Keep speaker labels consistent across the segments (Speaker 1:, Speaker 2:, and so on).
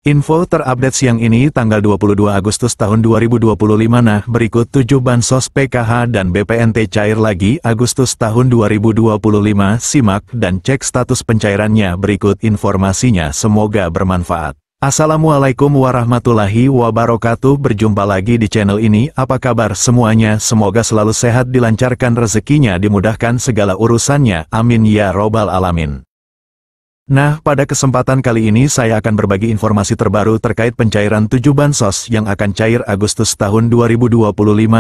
Speaker 1: Info terupdate siang ini tanggal 22 Agustus tahun 2025. Nah, berikut 7 bansos PKH dan BPNT cair lagi Agustus tahun 2025. Simak dan cek status pencairannya, berikut informasinya, semoga bermanfaat. Assalamualaikum warahmatullahi wabarakatuh. Berjumpa lagi di channel ini. Apa kabar semuanya? Semoga selalu sehat, dilancarkan rezekinya, dimudahkan segala urusannya. Amin ya robbal alamin. Nah, pada kesempatan kali ini saya akan berbagi informasi terbaru terkait pencairan 7 bansos yang akan cair Agustus tahun 2025.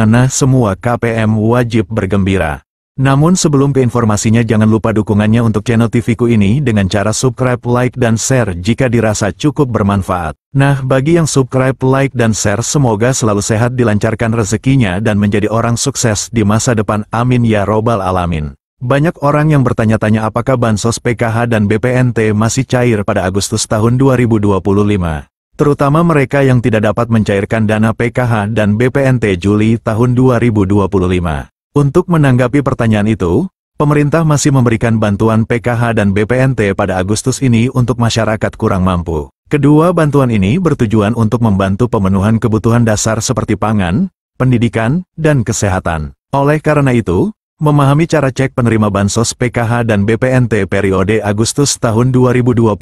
Speaker 1: Nah, semua KPM wajib bergembira. Namun sebelum ke informasinya, jangan lupa dukungannya untuk channel TV-ku ini dengan cara subscribe, like, dan share jika dirasa cukup bermanfaat. Nah, bagi yang subscribe, like, dan share, semoga selalu sehat, dilancarkan rezekinya, dan menjadi orang sukses di masa depan. Amin ya robbal alamin. Banyak orang yang bertanya-tanya apakah bansos PKH dan BPNT masih cair pada Agustus tahun 2025. Terutama mereka yang tidak dapat mencairkan dana PKH dan BPNT Juli tahun 2025. Untuk menanggapi pertanyaan itu, pemerintah masih memberikan bantuan PKH dan BPNT pada Agustus ini untuk masyarakat kurang mampu. Kedua bantuan ini bertujuan untuk membantu pemenuhan kebutuhan dasar seperti pangan, pendidikan, dan kesehatan. Oleh karena itu, memahami cara cek penerima bansos PKH dan BPNT periode Agustus tahun 2025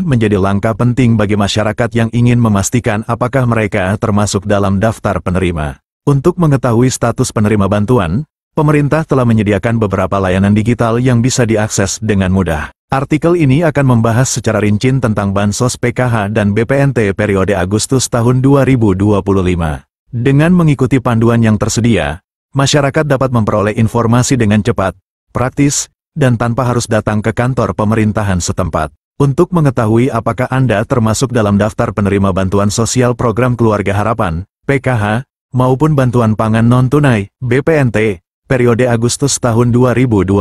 Speaker 1: menjadi langkah penting bagi masyarakat yang ingin memastikan apakah mereka termasuk dalam daftar penerima. Untuk mengetahui status penerima bantuan, pemerintah telah menyediakan beberapa layanan digital yang bisa diakses dengan mudah. Artikel ini akan membahas secara rinci tentang bansos PKH dan BPNT periode Agustus tahun 2025. Dengan mengikuti panduan yang tersedia, masyarakat dapat memperoleh informasi dengan cepat, praktis, dan tanpa harus datang ke kantor pemerintahan setempat. Untuk mengetahui apakah Anda termasuk dalam daftar penerima bantuan sosial program Keluarga Harapan, PKH, maupun bantuan pangan non-tunai, BPNT, periode Agustus tahun 2025.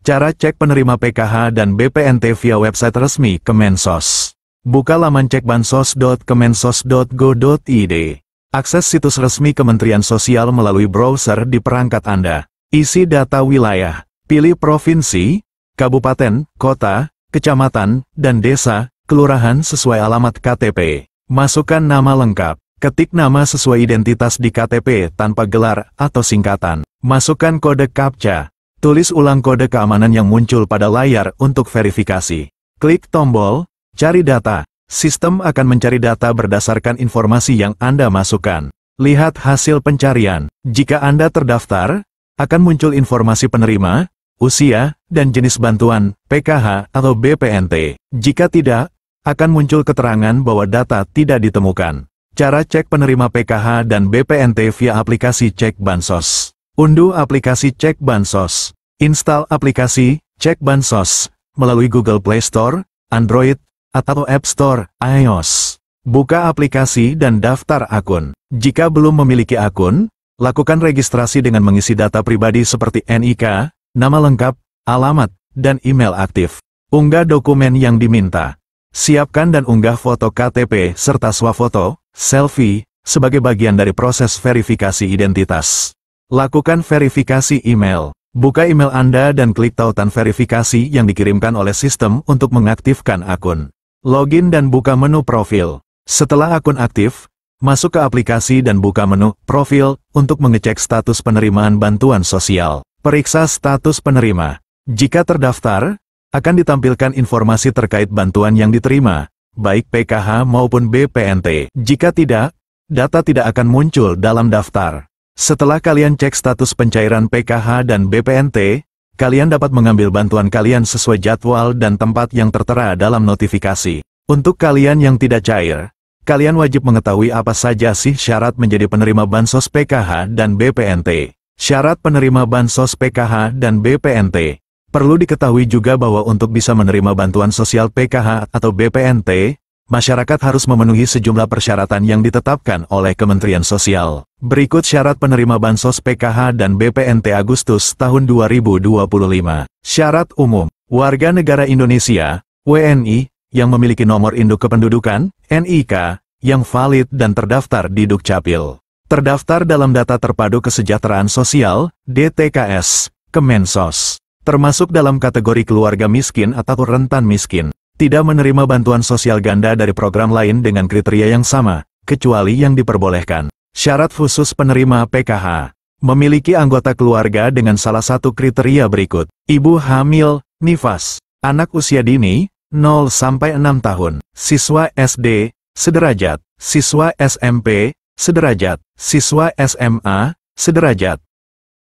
Speaker 1: Cara cek penerima PKH dan BPNT via website resmi Kemensos. Buka laman cekbansos.kemensos.go.id. Akses situs resmi Kementerian Sosial melalui browser di perangkat Anda. Isi data wilayah. Pilih provinsi, kabupaten, kota, kecamatan, dan desa, kelurahan sesuai alamat KTP. Masukkan nama lengkap. Ketik nama sesuai identitas di KTP tanpa gelar atau singkatan. Masukkan kode CAPTCHA. Tulis ulang kode keamanan yang muncul pada layar untuk verifikasi. Klik tombol Cari Data. Sistem akan mencari data berdasarkan informasi yang Anda masukkan. Lihat hasil pencarian. Jika Anda terdaftar, akan muncul informasi penerima, usia, dan jenis bantuan, PKH atau BPNT. Jika tidak, akan muncul keterangan bahwa data tidak ditemukan. Cara cek penerima PKH dan BPNT via aplikasi Cek Bansos. Unduh aplikasi Cek Bansos. Install aplikasi Cek Bansos melalui Google Play Store, Android, atau App Store, iOS. Buka aplikasi dan daftar akun. Jika belum memiliki akun, lakukan registrasi dengan mengisi data pribadi seperti NIK, nama lengkap, alamat, dan email aktif. Unggah dokumen yang diminta. Siapkan dan unggah foto KTP serta swafoto, selfie, sebagai bagian dari proses verifikasi identitas. Lakukan verifikasi email. Buka email Anda dan klik tautan verifikasi yang dikirimkan oleh sistem untuk mengaktifkan akun. Login dan buka menu profil. Setelah akun aktif, masuk ke aplikasi dan buka menu profil untuk mengecek status penerimaan bantuan sosial. Periksa status penerima. Jika terdaftar, akan ditampilkan informasi terkait bantuan yang diterima, baik PKH maupun BPNT. Jika tidak, data tidak akan muncul dalam daftar. Setelah kalian cek status pencairan PKH dan BPNT, kalian dapat mengambil bantuan kalian sesuai jadwal dan tempat yang tertera dalam notifikasi. Untuk kalian yang tidak cair, kalian wajib mengetahui apa saja sih syarat menjadi penerima bansos PKH dan BPNT. Syarat penerima bansos PKH dan BPNT. Perlu diketahui juga bahwa untuk bisa menerima bantuan sosial PKH atau BPNT, masyarakat harus memenuhi sejumlah persyaratan yang ditetapkan oleh Kementerian Sosial. Berikut syarat penerima bansos PKH dan BPNT Agustus tahun 2025. Syarat umum. Warga negara Indonesia, WNI, yang memiliki nomor induk kependudukan, NIK, yang valid dan terdaftar di Dukcapil. Terdaftar dalam Data Terpadu Kesejahteraan Sosial, DTKS, Kemensos. Termasuk dalam kategori keluarga miskin atau rentan miskin. tidak menerima bantuan sosial ganda dari program lain dengan kriteria yang sama, kecuali yang diperbolehkan. Syarat khusus penerima PKH. Memiliki anggota keluarga dengan salah satu kriteria berikut. Ibu hamil, nifas. Anak usia dini, 0-6 tahun. Siswa SD, sederajat. Siswa SMP, sederajat. Siswa SMA, sederajat.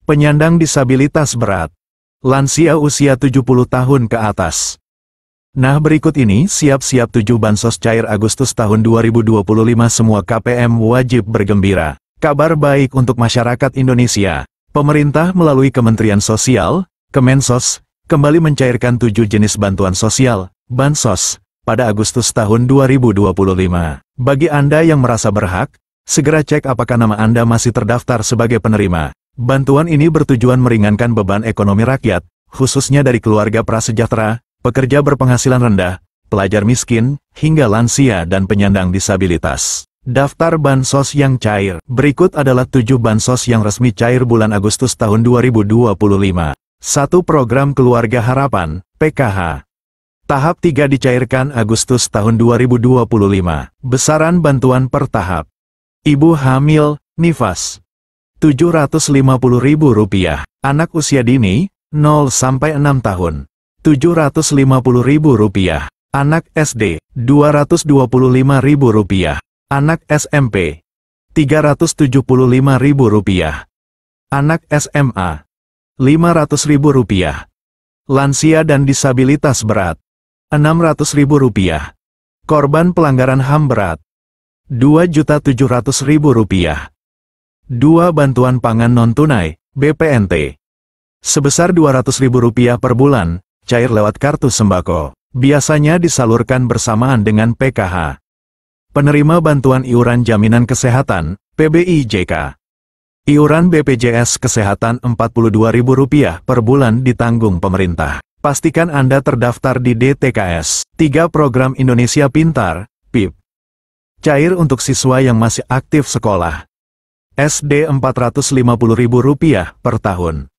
Speaker 1: Penyandang disabilitas berat. Lansia usia 70 tahun ke atas. Nah, berikut ini siap-siap 7 bansos cair Agustus tahun 2025. Semua KPM wajib bergembira. Kabar baik untuk masyarakat Indonesia. Pemerintah melalui Kementerian Sosial, Kemensos, kembali mencairkan 7 jenis bantuan sosial, bansos, pada Agustus tahun 2025. Bagi Anda yang merasa berhak, segera cek apakah nama Anda masih terdaftar sebagai penerima. Bantuan ini bertujuan meringankan beban ekonomi rakyat, khususnya dari keluarga prasejahtera, pekerja berpenghasilan rendah, pelajar miskin, hingga lansia dan penyandang disabilitas. Daftar bansos yang cair. Berikut adalah 7 bansos yang resmi cair bulan Agustus tahun 2025. 1. Program Keluarga Harapan, PKH. Tahap 3 dicairkan Agustus tahun 2025. Besaran bantuan per tahap. Ibu hamil, nifas. Rp750.000. Anak usia dini, 0-6 tahun. Rp750.000. Anak SD, Rp225.000. Anak SMP, Rp375.000. Anak SMA, Rp500.000. Lansia dan disabilitas berat, Rp600.000. Korban pelanggaran HAM berat, Rp2.700.000. 2. Bantuan pangan non-tunai, BPNT. Sebesar Rp200.000 per bulan, cair lewat kartu sembako. Biasanya disalurkan bersamaan dengan PKH. Penerima bantuan iuran jaminan kesehatan, PBIJK. Iuran BPJS Kesehatan Rp42.000 per bulan ditanggung pemerintah. Pastikan Anda terdaftar di DTKS. 3. Program Indonesia Pintar, PIP. Cair untuk siswa yang masih aktif sekolah. SD Rp450.000 per tahun.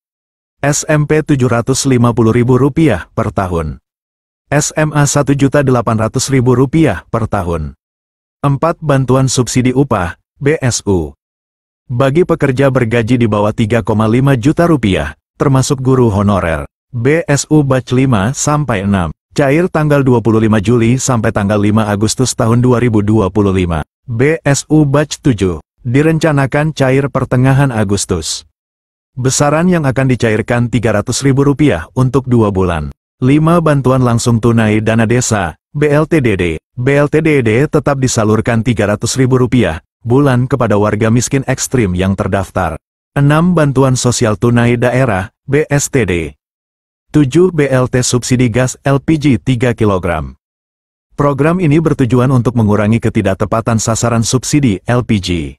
Speaker 1: SMP Rp750.000 per tahun. SMA Rp1.800.000 per tahun. 4. Bantuan Subsidi Upah, BSU. Bagi pekerja bergaji di bawah Rp3,5 juta, termasuk guru honorer. BSU Batch 5-6. Cair tanggal 25 Juli sampai tanggal 5 Agustus tahun 2025. BSU Batch 7. Direncanakan cair pertengahan Agustus. Besaran yang akan dicairkan Rp300.000 untuk 2 bulan. 5. Bantuan langsung tunai dana desa, BLTDD. BLTDD tetap disalurkan Rp300.000 bulan kepada warga miskin ekstrim yang terdaftar. 6. Bantuan sosial tunai daerah, BSTD. 7. BLT subsidi gas LPG 3 kg. Program ini bertujuan untuk mengurangi ketidaktepatan sasaran subsidi LPG.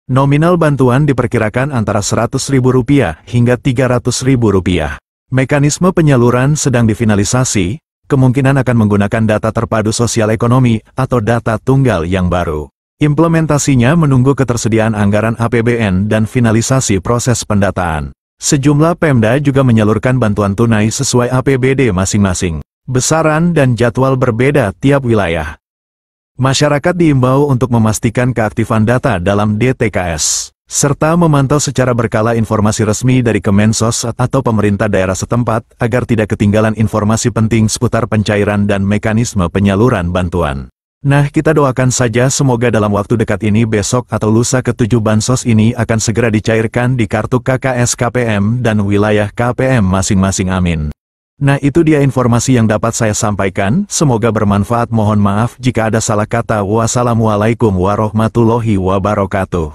Speaker 1: Nominal bantuan diperkirakan antara Rp100.000 hingga Rp300.000. Mekanisme penyaluran sedang difinalisasi, kemungkinan akan menggunakan data terpadu sosial ekonomi atau data tunggal yang baru. Implementasinya menunggu ketersediaan anggaran APBN dan finalisasi proses pendataan. Sejumlah Pemda juga menyalurkan bantuan tunai sesuai APBD masing-masing. Besaran dan jadwal berbeda tiap wilayah. Masyarakat diimbau untuk memastikan keaktifan data dalam DTKS, serta memantau secara berkala informasi resmi dari Kemensos atau pemerintah daerah setempat agar tidak ketinggalan informasi penting seputar pencairan dan mekanisme penyaluran bantuan. Nah, kita doakan saja semoga dalam waktu dekat ini besok atau lusa ke-7 bansos ini akan segera dicairkan di kartu KKS KPM dan wilayah KPM masing-masing, amin. Nah, itu dia informasi yang dapat saya sampaikan, semoga bermanfaat. Mohon maaf jika ada salah kata. Wassalamualaikum warahmatullahi wabarakatuh.